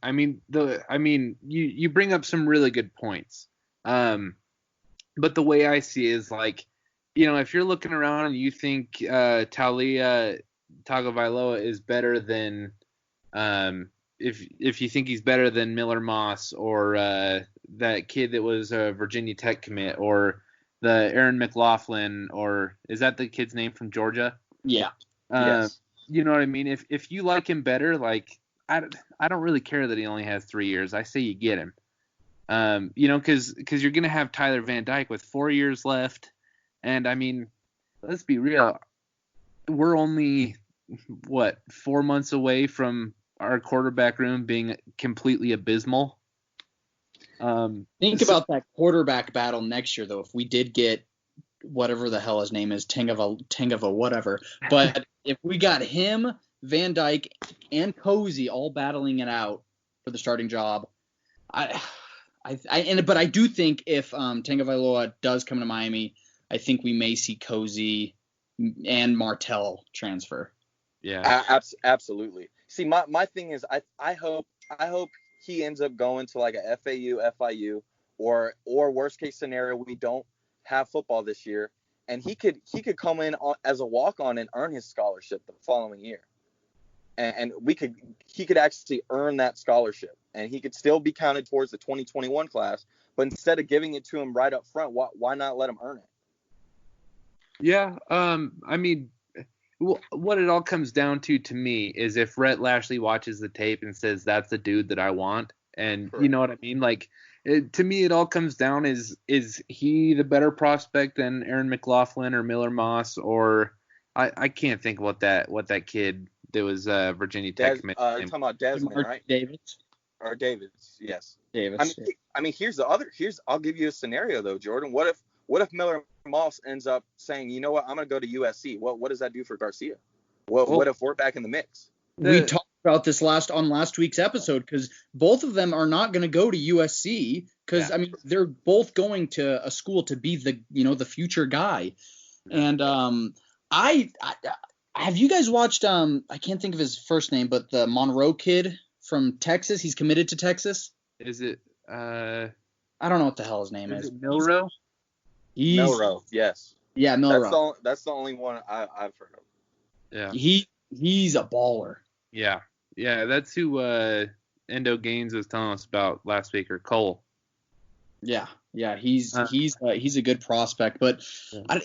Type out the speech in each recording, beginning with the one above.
You bring up some really good points. But the way I see it is like, if you're looking around and you think Taulia Tagovailoa is better than if you think he's better than Miller Moss or that kid that was a Virginia Tech commit or the Aaron McLaughlin, or is that the kid's name from Georgia? Yeah. Yes. You know what I mean? If you like him better, like I don't really care that he only has 3 years. I say you get him. Because you're gonna have Tyler Van Dyke with 4 years left, and I mean, let's be real. We're only 4 months away from our quarterback room being completely abysmal. Think about that quarterback battle next year, though. If we did get whatever the hell his name is, Tangava whatever, but if we got him, Van Dyke, and Cozy all battling it out for the starting job, but I do think if Tagovailoa does come to Miami, I think we may see Cozy and Martell transfer. Yeah, absolutely. See, my thing is, I hope he ends up going to like a FAU, FIU, or worst case scenario, we don't have football this year, and he could come in as a walk-on and earn his scholarship the following year, and he could actually earn that scholarship, and he could still be counted towards the 2021 class. But instead of giving it to him right up front, why not let him earn it? Yeah, what it all comes down to me is if Rhett Lashley watches the tape and says that's the dude that I want, and Correct. You know what I mean? Like, to me, it all comes down is he the better prospect than Aaron McLaughlin or Miller Moss, or I can't think what that kid that was Virginia Tech. You're talking about Desmond, right? Davids. Or Davids, yes. Davids. I mean, I'll give you a scenario though, Jordan. What if Miller Moss ends up saying, you know what, I'm going to go to USC? What does that do for Garcia? What if we're back in the mix? We talked about this last week's episode, because both of them are not going to go to USC because, they're both going to a school to be the future guy. And I have you guys watched, I can't think of his first name, but the Monroe kid from Texas? He's committed to Texas. Is it? I don't know what the hell his name is. Is it Milroe? Milroe, yes. Yeah, Milroe. That's the only one I've heard of. Yeah. He's a baller. Yeah. Yeah, that's who Endo Gaines was telling us about last week, or Cole. Yeah, he's a good prospect, but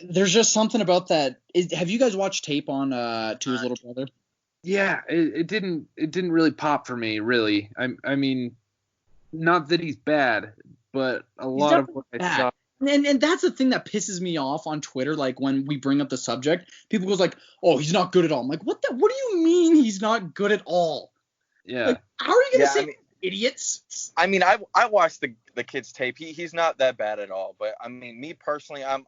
there's just something about that. Have you guys watched tape on to his little brother? Yeah, it didn't really pop for me, really. I mean, not that he's bad, but a lot of what I saw. And that's the thing that pisses me off on Twitter. Like, when we bring up the subject, people goes like, "Oh, he's not good at all." I'm like, what do you mean he's not good at all? Yeah. Like, how are you gonna say idiots? I mean, I watched the kid's tape. He's not that bad at all. But I mean, me personally, I'm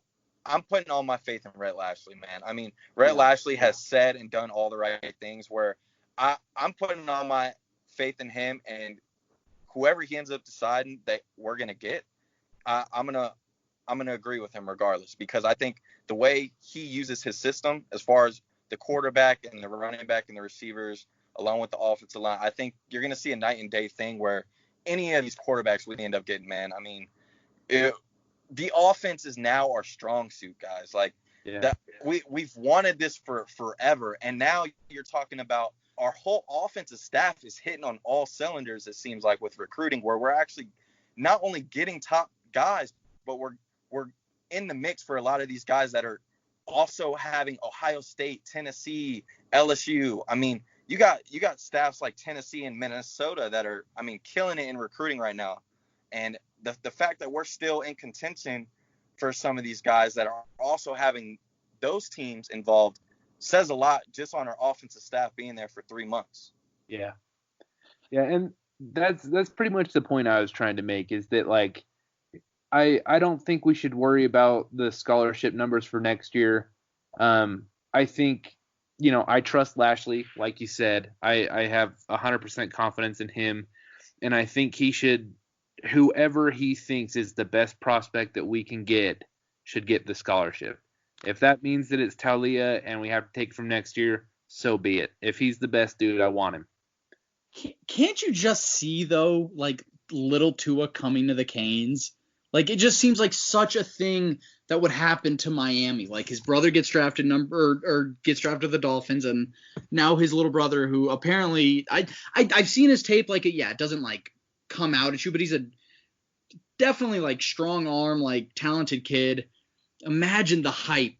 putting all my faith in Rhett Lashley, man. I mean, Rhett Lashley has said and done all the right things. Where I'm putting all my faith in him, and whoever he ends up deciding that we're gonna get, I'm gonna agree with him regardless, because I think the way he uses his system, as far as the quarterback and the running back and the receivers, along with the offensive line, I think you're gonna see a night and day thing where any of these quarterbacks we end up getting, man. I mean, the offense is now our strong suit, guys. Like, we've wanted this for forever, and now you're talking about our whole offensive staff is hitting on all cylinders. It seems like with recruiting, where we're actually not only getting top guys, but we're in the mix for a lot of these guys that are also having Ohio State, Tennessee, LSU. I mean, you got staffs like Tennessee and Minnesota that are, I mean, killing it in recruiting right now. And the fact that we're still in contention for some of these guys that are also having those teams involved says a lot just on our offensive staff being there for 3 months. Yeah. Yeah, and that's pretty much the point I was trying to make, is that, like, I don't think we should worry about the scholarship numbers for next year. I think, I trust Lashley, like you said. I have 100% confidence in him, and I think whoever he thinks is the best prospect that we can get should get the scholarship. If that means that it's Taulia and we have to take from next year, so be it. If he's the best dude, I want him. Can't you just see, though, like, little Tua coming to the Canes? Like, it just seems like such a thing that would happen to Miami. Like, his brother gets drafted gets drafted to the Dolphins, and now his little brother, who apparently I've seen his tape. Like, it doesn't like come out at you, but he's a definitely like strong arm, like talented kid. Imagine the hype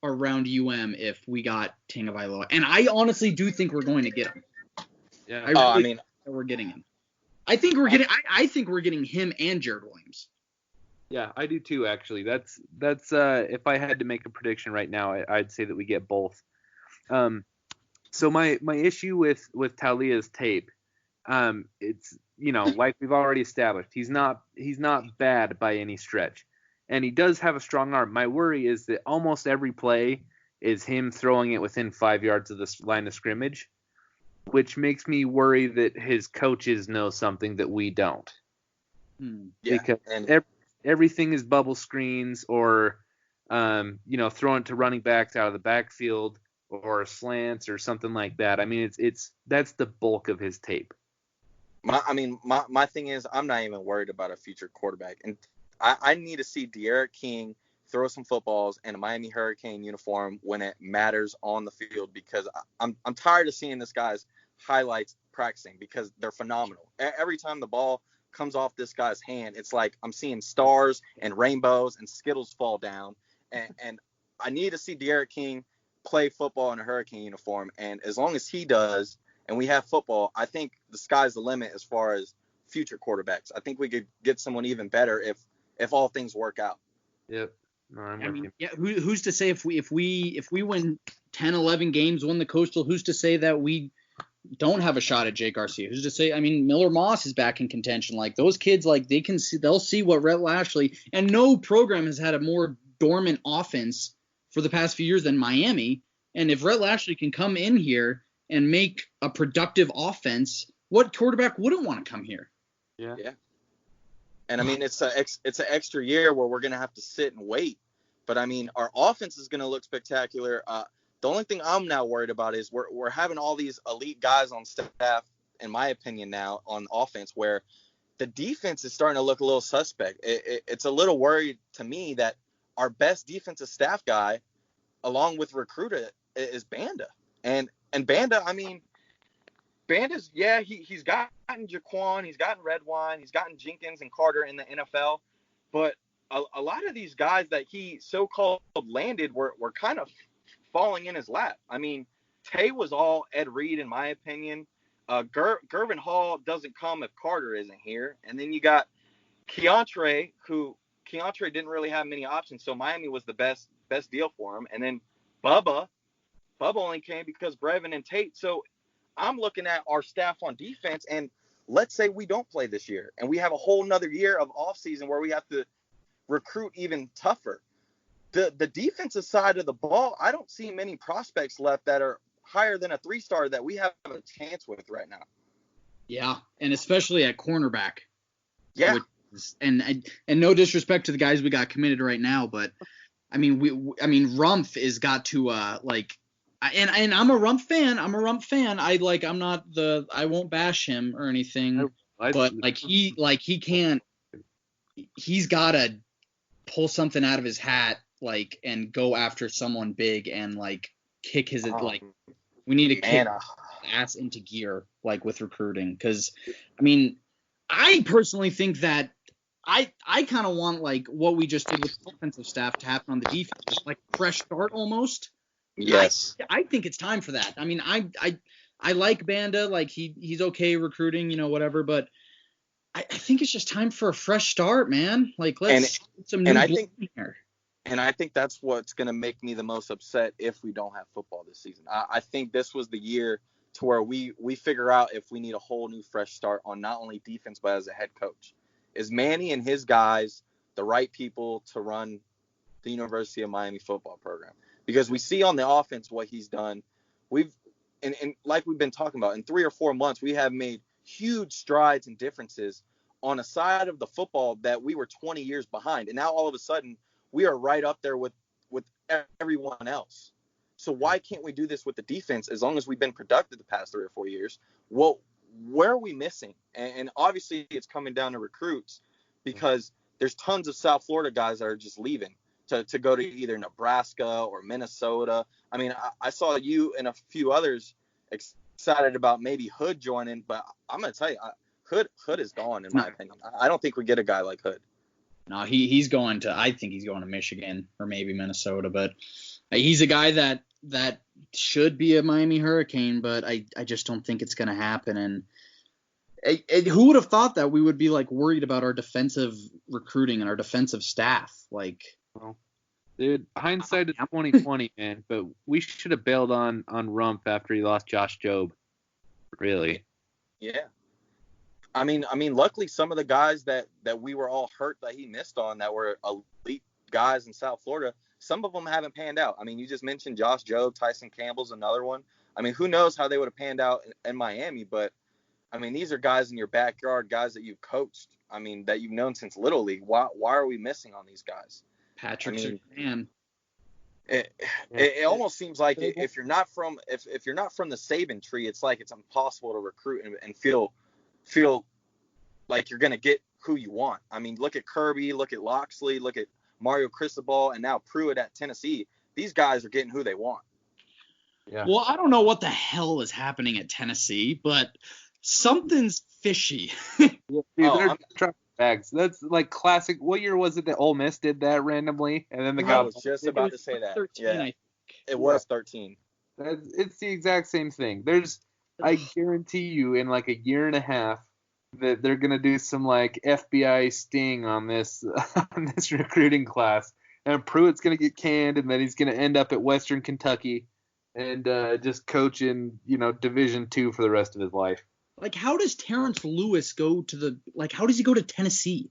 around if we got Tagovailoa, and I honestly do think we're going to get him. Yeah. I think we're getting him. I think we're getting him and Jerrid Williams. Yeah, I do too. Actually, that's if I had to make a prediction right now, I'd say that we get both. So my issue with Taulia's tape, it's like we've already established, he's not bad by any stretch, and he does have a strong arm. My worry is that almost every play is him throwing it within 5 yards of the line of scrimmage, which makes me worry that his coaches know something that we don't. Because everything is bubble screens or, throwing to running backs out of the backfield or slants or something like that. I mean, that's the bulk of his tape. My thing is, I'm not even worried about a future quarterback, and I need to see D'Eriq King throw some footballs in a Miami Hurricane uniform when it matters on the field, because I'm tired of seeing this guy's highlights practicing, because they're phenomenal. Every time the ball comes off this guy's hand, it's like I'm seeing stars and rainbows and Skittles fall down, and I need to see D'Eriq King play football in a Hurricane uniform, and as long as he does and we have football, I think the sky's the limit as far as future quarterbacks. I think we could get someone even better if all things work out. Yep. No, I'm with you. Yeah, who's to say if we win 10, 11 games, win the Coastal, who's to say that we don't have a shot at Jake Garcia? Who's to say? I mean, Miller Moss is back in contention. Like, those kids, like, they'll see what Rhett Lashlee, and no program has had a more dormant offense for the past few years than Miami. And if Rhett Lashlee can come in here and make a productive offense, what quarterback wouldn't want to come here? Yeah. And I mean, it's an extra year where we're going to have to sit and wait. But I mean, our offense is going to look spectacular. The only thing I'm now worried about is we're having all these elite guys on staff, in my opinion, now on offense, where the defense is starting to look a little suspect. It's a little worried to me that our best defensive staff guy, along with recruiter, is Banda. And Banda, I mean, Banda's, he's gotten Jaquan, he's gotten Redwine, he's gotten Jenkins and Carter in the NFL, but a lot of these guys that he so-called landed were kind of falling in his lap. I mean, Tay was all Ed Reed, in my opinion. Gervin Hall doesn't come if Carter isn't here. And then you got Keontre didn't really have many options, so Miami was the best deal for him. And then Bubba only came because Brevin and Tate. So I'm looking at our staff on defense, and let's say we don't play this year, and we have a whole nother year of offseason where we have to recruit even tougher. The defensive side of the ball, I don't see many prospects left that are higher than a 3-star that we have a chance with right now. Yeah, and especially at cornerback. Yeah. And no disrespect to the guys we got committed right now, but I mean, Rumpf is got to and I'm a Rumpf fan. I won't bash him or anything, but he's got to pull something out of his hat, like, and go after someone big and like kick his we need to kick ass into gear, like, with recruiting. Because I mean, I personally think that I kind of want, like, what we just did with the offensive staff to happen on the defense, just like fresh start almost. Yes. I think it's time for that. I mean, I like Banda, like he's okay recruiting, whatever, but I think it's just time for a fresh start, man. Like, let's get some new blood in here. And I think that's what's going to make me the most upset if we don't have football this season. I think this was the year to where we figure out if we need a whole new fresh start on not only defense but as a head coach. Is Manny and his guys the right people to run the University of Miami football program? Because we see on the offense what he's done. And like we've been talking about, in 3 or 4 months, we have made huge strides and differences on a side of the football that we were 20 years behind. And now all of a sudden we are right up there with everyone else. So why can't we do this with the defense as long as we've been productive the past 3 or 4 years? Well, where are we missing? And obviously it's coming down to recruits, because there's tons of South Florida guys that are just leaving to go to either Nebraska or Minnesota. I mean, I saw you and a few others excited about maybe Hood joining, but I'm going to tell you, Hood is gone, in my opinion. I don't think we get a guy like Hood. No, I think he's going to Michigan or maybe Minnesota, but he's a guy that should be a Miami Hurricane, but I just don't think it's going to happen. And who would have thought that we would be like worried about our defensive recruiting and our defensive staff? Like, well, dude, hindsight is 2020, man. But we should have bailed on Rump after he lost Josh Jobe. Really? Yeah. I mean, luckily some of the guys that we were all hurt that he missed on, that were elite guys in South Florida, some of them haven't panned out. I mean, you just mentioned Josh Jobe, Tyson Campbell's another one. I mean, who knows how they would have panned out in Miami, but I mean, these are guys in your backyard, guys that you've coached. I mean, that you've known since Little League. Why are we missing on these guys? Patrick Surtain. It almost seems like if you're not from the Saban tree, it's like it's impossible to recruit and feel like you're gonna get who you want. I mean, look at Kirby, look at Loxley, look at Mario Cristobal, and now Pruitt at Tennessee. These guys are getting who they want. Yeah. Well, I don't know what the hell is happening at Tennessee, but something's fishy. Dude, they're truck bags. That's like classic. What year was it that Ole Miss did that randomly? And then I was just about to say that. 13, yeah. It was 13. It's the exact same thing. I guarantee you, in like a year and a half, that they're gonna do some like FBI sting on this recruiting class, and Pruitt's gonna get canned, and then he's gonna end up at Western Kentucky and just coach in Division II for the rest of his life. Like, how does Terrence Lewis go to how does he go to Tennessee?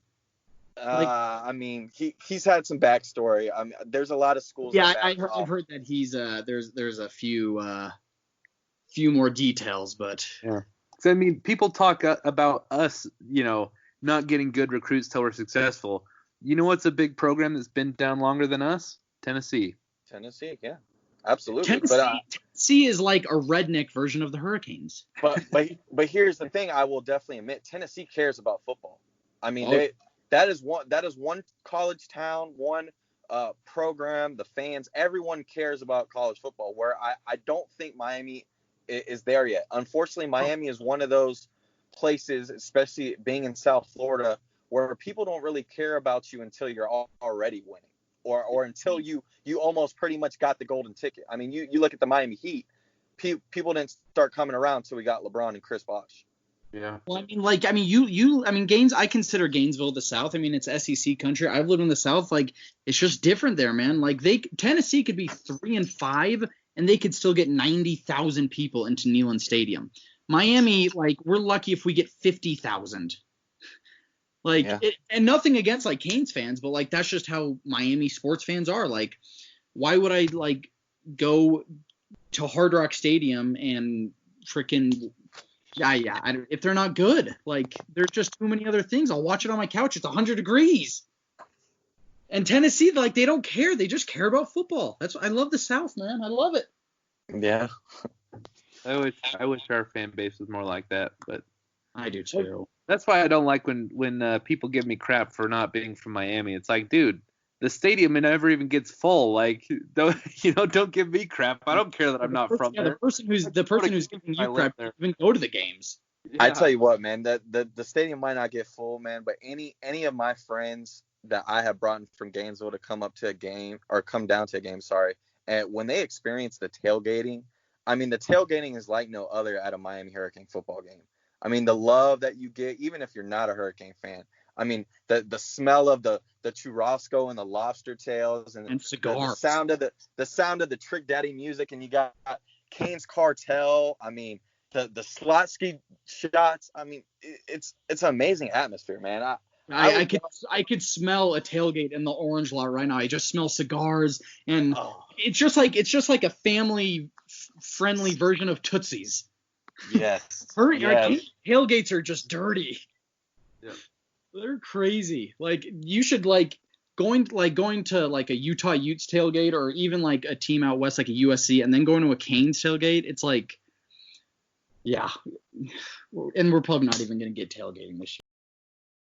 I mean, he's had some backstory. I mean, there's a lot of schools. Yeah, I've heard that he's there's a few more details, but yeah. So, I mean, people talk about us, not getting good recruits till we're successful. You know what's a big program that's been down longer than us? Tennessee, yeah. Absolutely. Tennessee is like a redneck version of the Hurricanes. But here's the thing, I will definitely admit, Tennessee cares about football. I mean, that is one college town, one program, the fans, everyone cares about college football, where I don't think Miami is there yet. Unfortunately, Miami is one of those places, especially being in South Florida, where people don't really care about you until you're already winning. Or until you almost pretty much got the golden ticket. I mean, you look at the Miami Heat, people didn't start coming around until we got LeBron and Chris Bosh. Yeah. Well, I consider Gainesville the South. I mean, it's SEC country. I've lived in the South. Like, it's just different there, man. Like, Tennessee could be 3-5 and they could still get 90,000 people into Neyland Stadium. Miami, like, we're lucky if we get 50,000. Like, yeah. And nothing against like Canes fans, but like that's just how Miami sports fans are. Like, why would I like go to Hard Rock Stadium and freaking if they're not good? Like, there's just too many other things. I'll watch it on my couch. It's 100 degrees. And Tennessee, like, they don't care. They just care about football. I love the South, man. I love it. Yeah. I wish our fan base was more like that, but I do too. That's why I don't like when people give me crap for not being from Miami. It's like, dude, the stadium never even gets full. Like, don't give me crap. I don't care that I'm not from there. The person who's giving you crap doesn't even go to the games. Yeah. I tell you what, man, the stadium might not get full, man, but any of my friends that I have brought in from Gainesville to come up to a game or come down to a game, and when they experience the tailgating, I mean, the tailgating is like no other at a Miami Hurricane football game. I mean, the love that you get, even if you're not a Hurricane fan. I mean, the smell of the churrasco and the lobster tails and cigars. The sound of the Trick Daddy music, and you got Kane's Cartel. I mean, the Slotsky shots. I mean, it's an amazing atmosphere, man. I could smell a tailgate in the orange lot right now. I just smell cigars, and it's just like a family friendly version of Tootsie's. Yes. Tailgates are just dirty. Yeah. They're crazy. Like, you should going to like a Utah Utes tailgate, or even like a team out west like a USC, and then going to a Canes tailgate. It's like, yeah, And we're probably not even going to get tailgating this